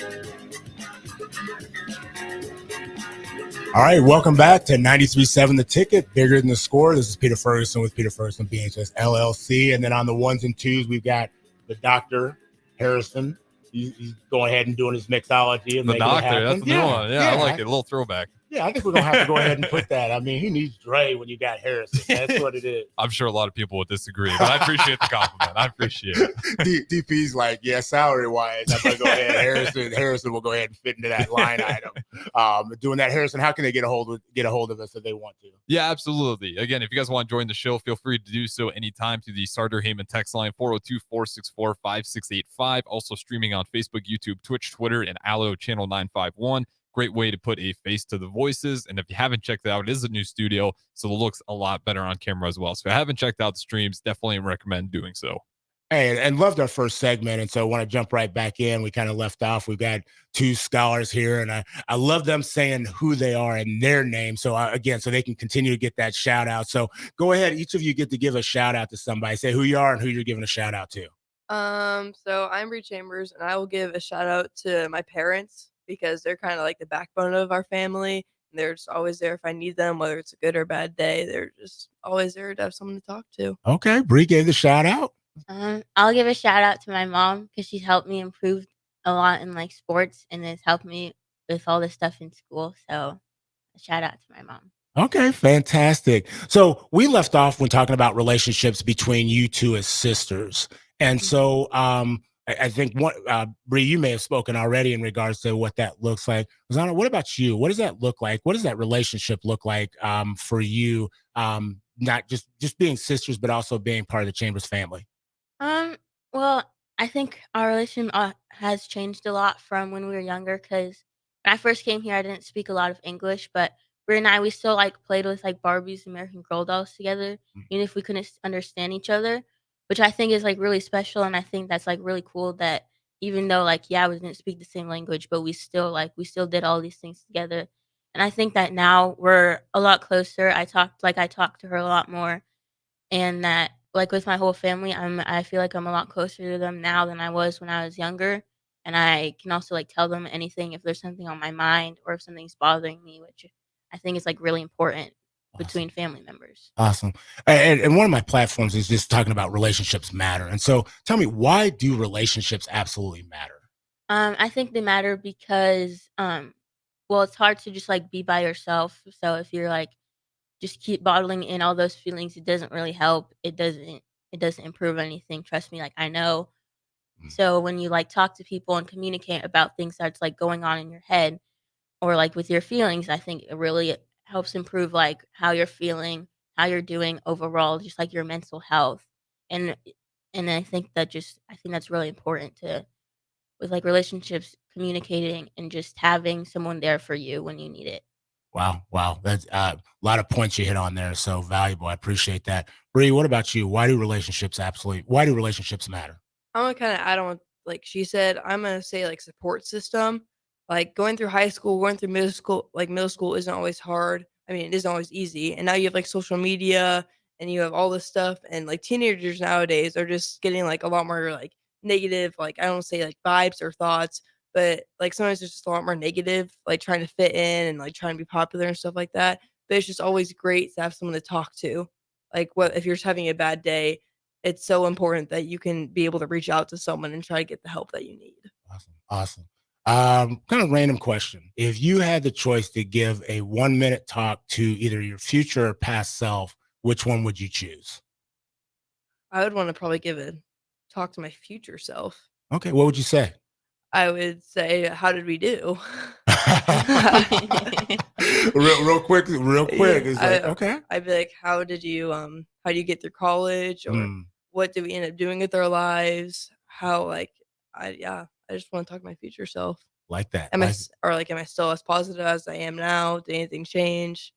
All right, welcome back to 93.7 The Ticket, Bigger Than the Score. This is Peter Ferguson with Peter Ferguson BHS LLC. And then on the ones and twos, we've got the Dr. Harrison. He's going ahead and doing his mixology. And The Doctor, that's the new one. Yeah, I like it. A little throwback. Yeah, I think we're going to have to go ahead and put that. I mean, he needs Dre when you got Harrison. That's what it is. I'm sure a lot of people would disagree, but I appreciate the compliment. I appreciate it. DP's like, yeah, salary-wise, I'm going to go ahead. Harrison will go ahead and fit into that line item. Doing that, Harrison, how can they get a hold of us if they want to? Yeah, absolutely. Again, if you guys want to join the show, feel free to do so anytime through the Sartor Heyman text line, 402-464-5685. Also streaming on Facebook, YouTube, Twitch, Twitter, and Allo Channel 951. Great way to put a face to the voices. And if you haven't checked it out, it is a new studio, so it looks a lot better on camera as well. So if you haven't checked out the streams, definitely recommend doing so. Hey, and loved our first segment, and so I want to jump right back in. We kind of left off. We've got 2 scholars here, and I love them saying who they are and their name. So again, so they can continue to get that shout out. So go ahead. Each of you get to give a shout out to somebody. Say who you are and who you're giving a shout out to. So I'm Bree Chambers, and I will give a shout out to my parents because they're kind of like the backbone of our family. And they're just always there if I need them, whether it's a good or bad day. They're just always there to have someone to talk to. Okay, Bree gave the shout out. I'll give a shout out to my mom because she's helped me improve a lot in like sports and has helped me with all this stuff in school. So a shout out to my mom. Okay, fantastic. So we left off when talking about relationships between you two as sisters. And so I think Bree, you may have spoken already in regards to what that looks like. Rosanna, what about you? What does that look like? What does that relationship look like for you? Not just being sisters, but also being part of the Chambers family. Well, I think our relationship has changed a lot from when we were younger. Because when I first came here, I didn't speak a lot of English, but Brie and I, we still like played with like Barbies, American Girl dolls together, even if we couldn't understand each other, which I think is like really special. And I think that's like really cool that even though like yeah, we didn't speak the same language, but we still did all these things together. And I think that now we're a lot closer. I talked to her a lot more, and that like with my whole family, I feel like I'm a lot closer to them now than I was when I was younger. And I can also like tell them anything if there's something on my mind or if something's bothering me, which I think is like really important between family members. Awesome. And one of my platforms is just talking about relationships matter. And so tell me, why do relationships absolutely matter? I think they matter because well, it's hard to just like be by yourself. So if you're like just keep bottling in all those feelings, it doesn't really help. It doesn't improve anything. Trust me, like I know. So when you like talk to people and communicate about things that's like going on in your head or like with your feelings, I think it really helps improve like how you're feeling, how you're doing overall, just like your mental health. And I think that's really important to with like relationships, communicating and just having someone there for you when you need it. Wow. That's a lot of points you hit on there. So valuable. I appreciate that. Bree, what about you? Why do relationships matter? I'm gonna kind of add on, like she said, I'm gonna say like support system. Like going through high school, going through middle school isn't always hard. I mean, it isn't always easy. And now you have like social media and you have all this stuff. And like teenagers nowadays are just getting like a lot more like negative, like I don't say like vibes or thoughts, but like sometimes it's just a lot more negative, like trying to fit in and like trying to be popular and stuff like that. But it's just always great to have someone to talk to. Like what if you're just having a bad day, it's so important that you can be able to reach out to someone and try to get the help that you need. Awesome. Kind of random question. If you had the choice to give a 1-minute talk to either your future or past self, which one would you choose? I would want to probably talk to my future self. Okay. What would you say? I would say, how did we do? real quick. It's like, okay. I'd be like, how do you get through college, or what do we end up doing with our lives? How I just want to talk to my future self. Like that. Am I still as positive as I am now? Did anything change?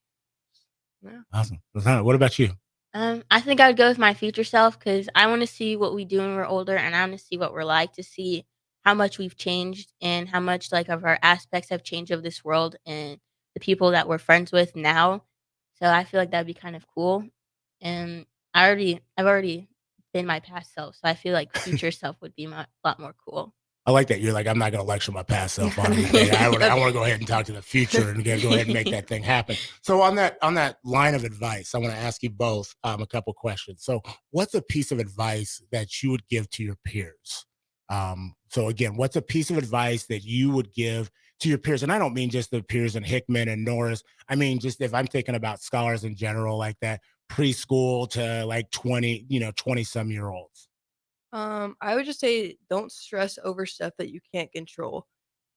Yeah. Awesome. What about you? I think I would go with my future self because I want to see what we do when we're older, and I want to see what we're like, to see how much we've changed and how much like of our aspects have changed of this world and the people that we're friends with now. So I feel like that'd be kind of cool. And I've already been my past self, so I feel like future self would be a lot more cool. I like that. You're like, I'm not going to lecture my past self on anything. I want to go ahead and talk to the future and go ahead and make that thing happen. So on that line of advice, I want to ask you both a couple questions. So what's a piece of advice that you would give to your peers? So again, what's a piece of advice that you would give to your peers? And I don't mean just the peers in Hickman and Norris. I mean, just if I'm thinking about scholars in general, like that preschool to like 20 some year olds. I would just say don't stress over stuff that you can't control.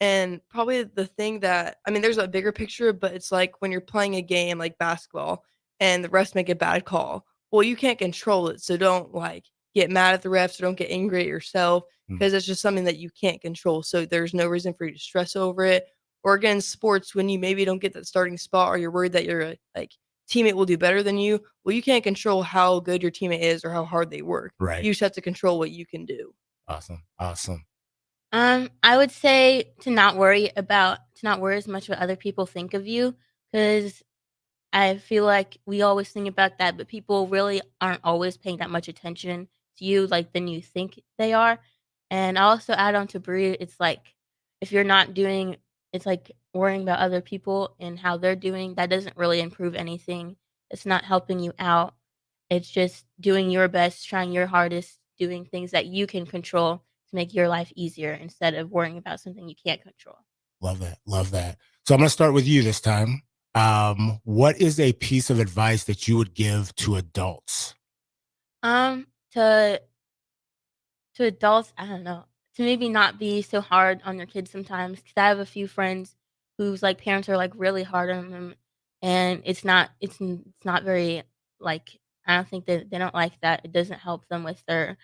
And probably the thing that, I mean, there's a bigger picture, but it's like when you're playing a game like basketball and the refs make a bad call. Well, you can't control it. So don't like get mad at the refs or don't get angry at yourself because it's just something that you can't control. So there's no reason for you to stress over it. Or again, sports, when you maybe don't get that starting spot or you're worried that your like teammate will do better than you. Well, you can't control how good your teammate is or how hard they work. Right. You just have to control what you can do. Awesome. I would say to not worry as much what other people think of you, because I feel like we always think about that, but people really aren't always paying that much attention to you like than you think they are. And I also add on to Bree, it's like if you're not doing, it's like worrying about other people and how they're doing, that doesn't really improve anything. It's not helping you out. It's just doing your best, trying your hardest, doing things that you can control to make your life easier instead of worrying about something you can't control. Love that. So I'm going to start with you this time. What is a piece of advice that you would give to adults? To To adults, I don't know. To maybe not be so hard on your kids sometimes, because I have a few friends whose like parents are like really hard on them, and it's not very like I don't think that they don't like that. It doesn't help them with their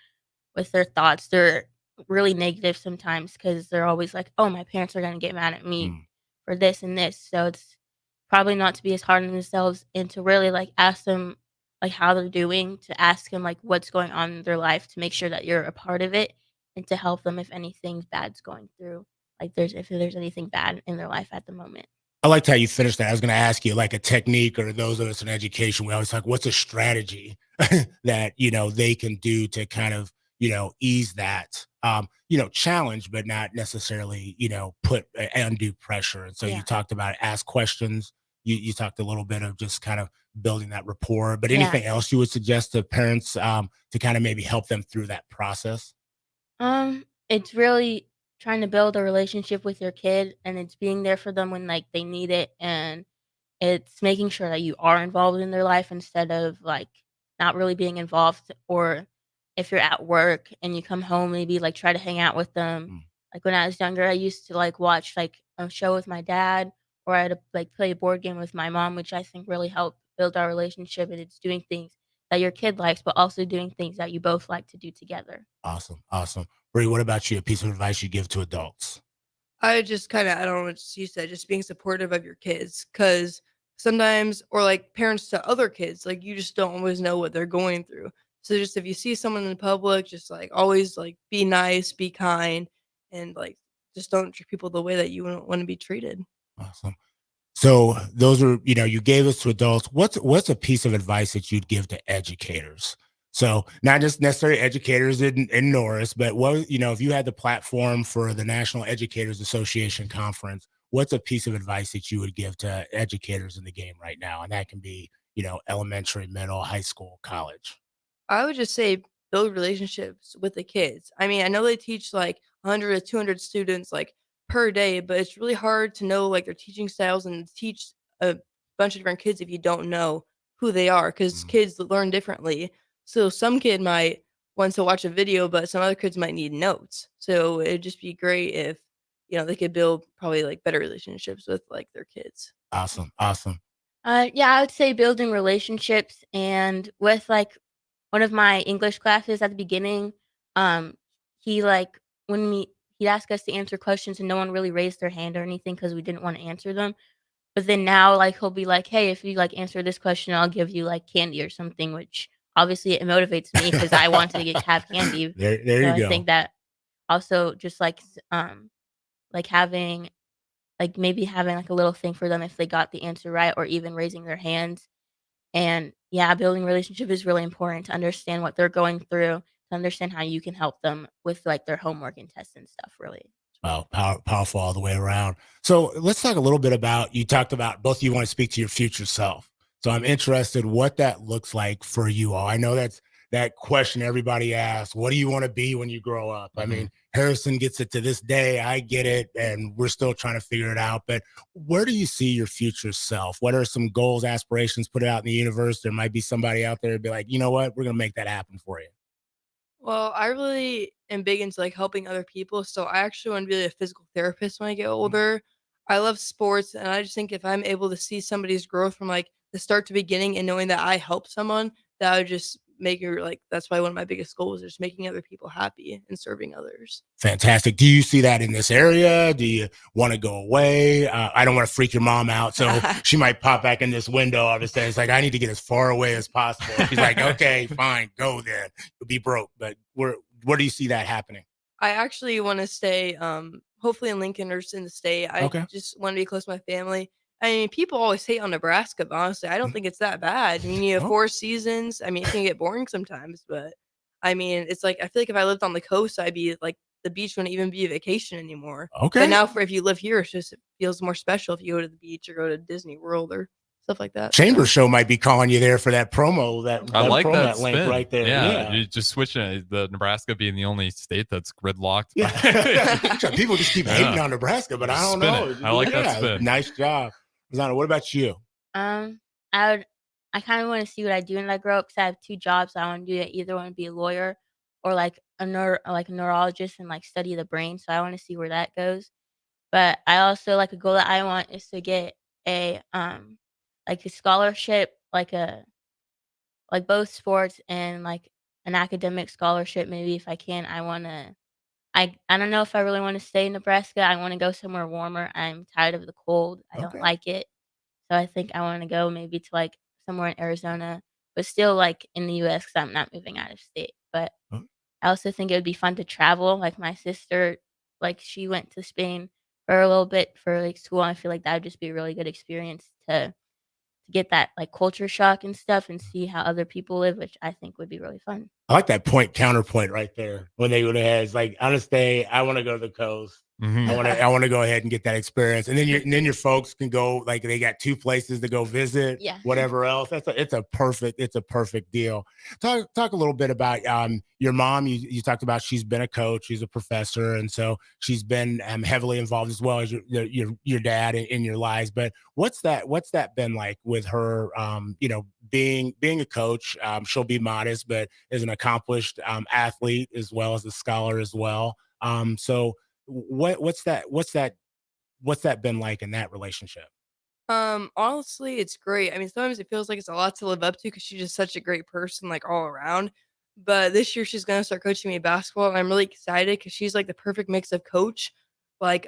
thoughts. They're really negative sometimes because they're always like, "Oh, my parents are gonna get mad at me for this and this." So it's probably not to be as hard on themselves and to really like ask them like how they're doing, to ask them like what's going on in their life, to make sure that you're a part of it and to help them if anything bad's going through. Like if there's anything bad in their life at the moment. I liked how you finished that. I was going to ask you like a technique, or those of us in education, we always like, what's a strategy that, they can do to kind of, ease that, challenge, but not necessarily, put undue pressure. And so you talked about ask questions. You talked a little bit of just kind of building that rapport, but anything else you would suggest to parents to kind of maybe help them through that process? It's really trying to build a relationship with your kid, and it's being there for them when like they need it, and it's making sure that you are involved in their life instead of like not really being involved. Or if you're at work and you come home, maybe like try to hang out with them. Like when I was younger, I used to like watch like a show with my dad, or I'd like play a board game with my mom, which I think really helped build our relationship. And it's doing things that your kid likes, but also doing things that you both like to do together. Awesome. Awesome. Bree, what about you? A piece of advice you give to adults? I just kind of, I don't know what you said, just being supportive of your kids. Because sometimes, or like parents to other kids, like you just don't always know what they're going through. So just if you see someone in public, just like always like be nice, be kind, and like just don't treat people the way that you want to be treated. Awesome. So those are, you gave us to adults. What's a piece of advice that you'd give to educators? So not just necessarily educators in Norris, but if you had the platform for the National Educators Association conference, what's a piece of advice that you would give to educators in the game right now? And that can be, elementary, middle, high school, college. I would just say build relationships with the kids. I mean, I know they teach like 100 to 200 students like per day, but it's really hard to know like their teaching styles and teach a bunch of different kids if you don't know who they are, because kids learn differently. So some kid might want to watch a video, but some other kids might need notes. So it'd just be great if, they could build probably like better relationships with like their kids. Awesome. Awesome. Yeah, I would say building relationships, and with like one of my English classes at the beginning, he like he'd ask us to answer questions and no one really raised their hand or anything because we didn't want to answer them. But then now like he'll be like, "Hey, if you like answer this question, I'll give you like candy or something," which obviously it motivates me because I want to have candy. There So you I go. think that also just like having like maybe having like a little thing for them if they got the answer right, or even raising their hands. And yeah, building relationship is really important to understand what they're going through, to understand how you can help them with like their homework and tests and stuff, really. Wow, powerful all the way around. So let's talk a little bit about, you talked about both of you want to speak to your future self. So I'm interested what that looks like for you all. I know that's that question everybody asks. What do you want to be when you grow up? I mean, Harrison gets it to this day. I get it. And we're still trying to figure it out. But where do you see your future self? What are some goals, aspirations, put it out in the universe? There might be somebody out there to be like, you know what? We're going to make that happen for you. Well, I really am big into like helping other people. So I actually want to be a physical therapist when I get older. I love sports, and I just think if I'm able to see somebody's growth from like the start to beginning and knowing that I help someone, that would just make it like that's probably one of my biggest goals, is just making other people happy and serving others. Fantastic. Do you see that in this area? Do you want to go away? I don't want to freak your mom out, so she might pop back in this window all of a sudden. It's like, I need to get as far away as possible. She's like, okay, fine, go then. You'll be broke. But where do you see that happening? I actually want to stay, hopefully in Lincoln or just in the state. I Okay. just want to be close to my family. I mean, people always hate on Nebraska, but honestly, I don't think it's that bad. I mean, you have 4 seasons. I mean, it can get boring sometimes, but I mean, it's like I feel like if I lived on the coast, I'd be like the beach wouldn't even be a vacation anymore. Okay. But now, if you live here, it feels more special if you go to the beach or go to Disney World or stuff like that. Chambers Show might be calling you there for that promo. I like promo, that link spin. right there. Yeah, you just switching it. The Nebraska being the only state that's gridlocked. Yeah. People just keep hating Yeah. on Nebraska, but I don't Spin know. it. I like that spin. Nice job. Rosanna, what about you? I kind of want to see what I do when I grow up, because I have 2 jobs I want to do. I either want to be a lawyer or like a neurologist and like study the brain. So I want to see where that goes. But I also like a goal that I want is to get a like a scholarship, like both sports and like an academic scholarship. Maybe if I can, I don't know if I really want to stay in Nebraska. I want to go somewhere warmer. I'm tired of the cold. I don't like it. So I think I want to go maybe to like somewhere in Arizona, but still like in the US because I'm not moving out of state. But I also think it would be fun to travel. Like my sister, like she went to Spain for a little bit for like school. I feel like that would just be a really good experience to get that like culture shock and stuff and see how other people live, which I think would be really fun. I like that counterpoint right there. When they would have had, like, I'm gonna stay. I want to go to the coast. I want to go ahead and get that experience, and then your folks can go, like, they got 2 places to go visit. Yeah. Whatever else. It's a perfect deal. Talk a little bit about your mom. You talked about she's been a coach, she's a professor, and so she's been heavily involved as well as your dad in your lives. But what's that been like with her? Being a coach, she'll be modest, but is an accomplished athlete as well as a scholar as well. So what's that been like in that relationship? Honestly, it's great. I mean, sometimes it feels like it's a lot to live up to because she's just such a great person, like all around. But this year she's gonna start coaching me basketball, and I'm really excited because she's like the perfect mix of coach, like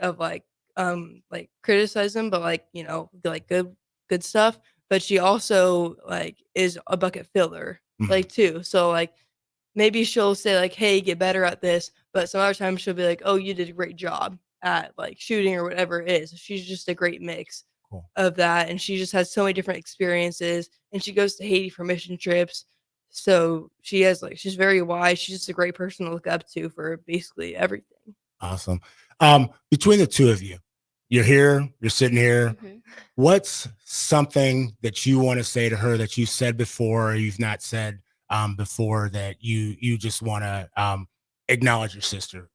criticism, but like like good stuff. But she also like is a bucket filler, like too. So like maybe she'll say like, "Hey, get better at this," but some other times she'll be like, "Oh, you did a great job at like shooting or whatever it is." She's just a great mix of that, and she just has so many different experiences. And she goes to Haiti for mission trips, so she's very wise. She's just a great person to look up to for basically everything. Awesome. Between the two of you, you're here, you're sitting here. What's something that you want to say to her that you said before or you've not said before that you just want to acknowledge your sister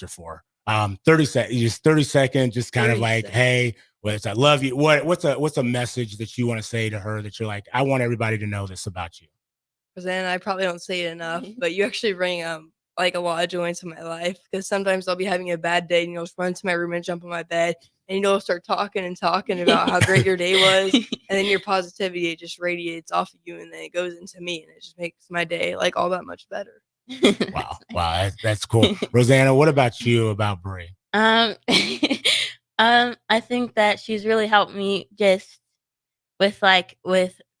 for? 30 seconds, just kind of like, hey, I love you. What's a message that you want to say to her that you're like, I want everybody to know this about you? Because then I probably don't say it enough, but you actually bring like a lot of joy into my life. Because sometimes I'll be having a bad day and you'll just run to my room and jump on my bed and you'll start talking about how great your day was, and then your positivity, it just radiates off of you, and then it goes into me, and it just makes my day like all that much better. Wow, that's cool. Rosanna, what about you, about Bree? I think that she's really helped me just with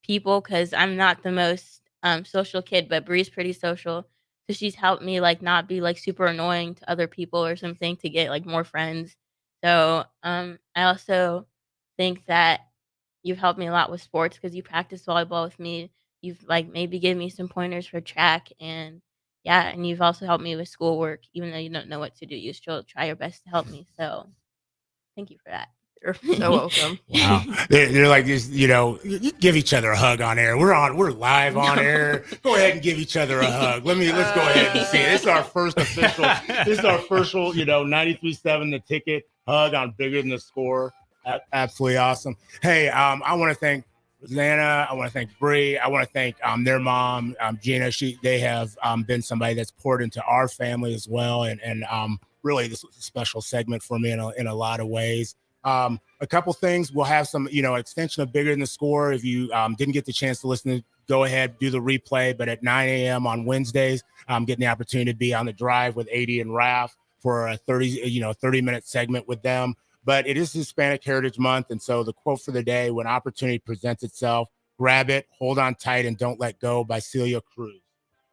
people, because I'm not the most social kid, but Bree's pretty social. So she's helped me like not be like super annoying to other people or something to get like more friends. So I also think that you've helped me a lot with sports because you practice volleyball with me. You've like maybe given me some pointers for track, and and you've also helped me with schoolwork, even though you don't know what to do. You still try your best to help me. So thank you for that. You're so welcome. Wow. They're like, just, you give each other a hug on air. We're live on air. Go ahead and give each other a hug. Let's go ahead and see it. This is our first official, 93.7 The Ticket hug on Bigger Than the Score. Absolutely awesome. Hey, I want to thank Rosanna. I want to thank Bree. I want to thank their mom, Gina. They have been somebody that's poured into our family as well. And really, this was a special segment for me in a lot of ways. A couple things. We'll have some, extension of Bigger Than the Score. If you didn't get the chance to listen, go ahead, do the replay. But at 9 a.m. on Wednesdays, I'm getting the opportunity to be on the drive with AD and Raph for a 30-minute segment with them. But it is Hispanic Heritage Month, and so the quote for the day: "When opportunity presents itself, grab it, hold on tight, and don't let go," by Celia Cruz.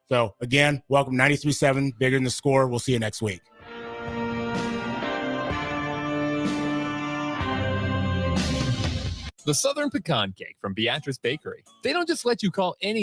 So again, welcome 93.7 Bigger Than the Score. We'll see you next week. The Southern Pecan Cake from Beatrice Bakery. They don't just let you call any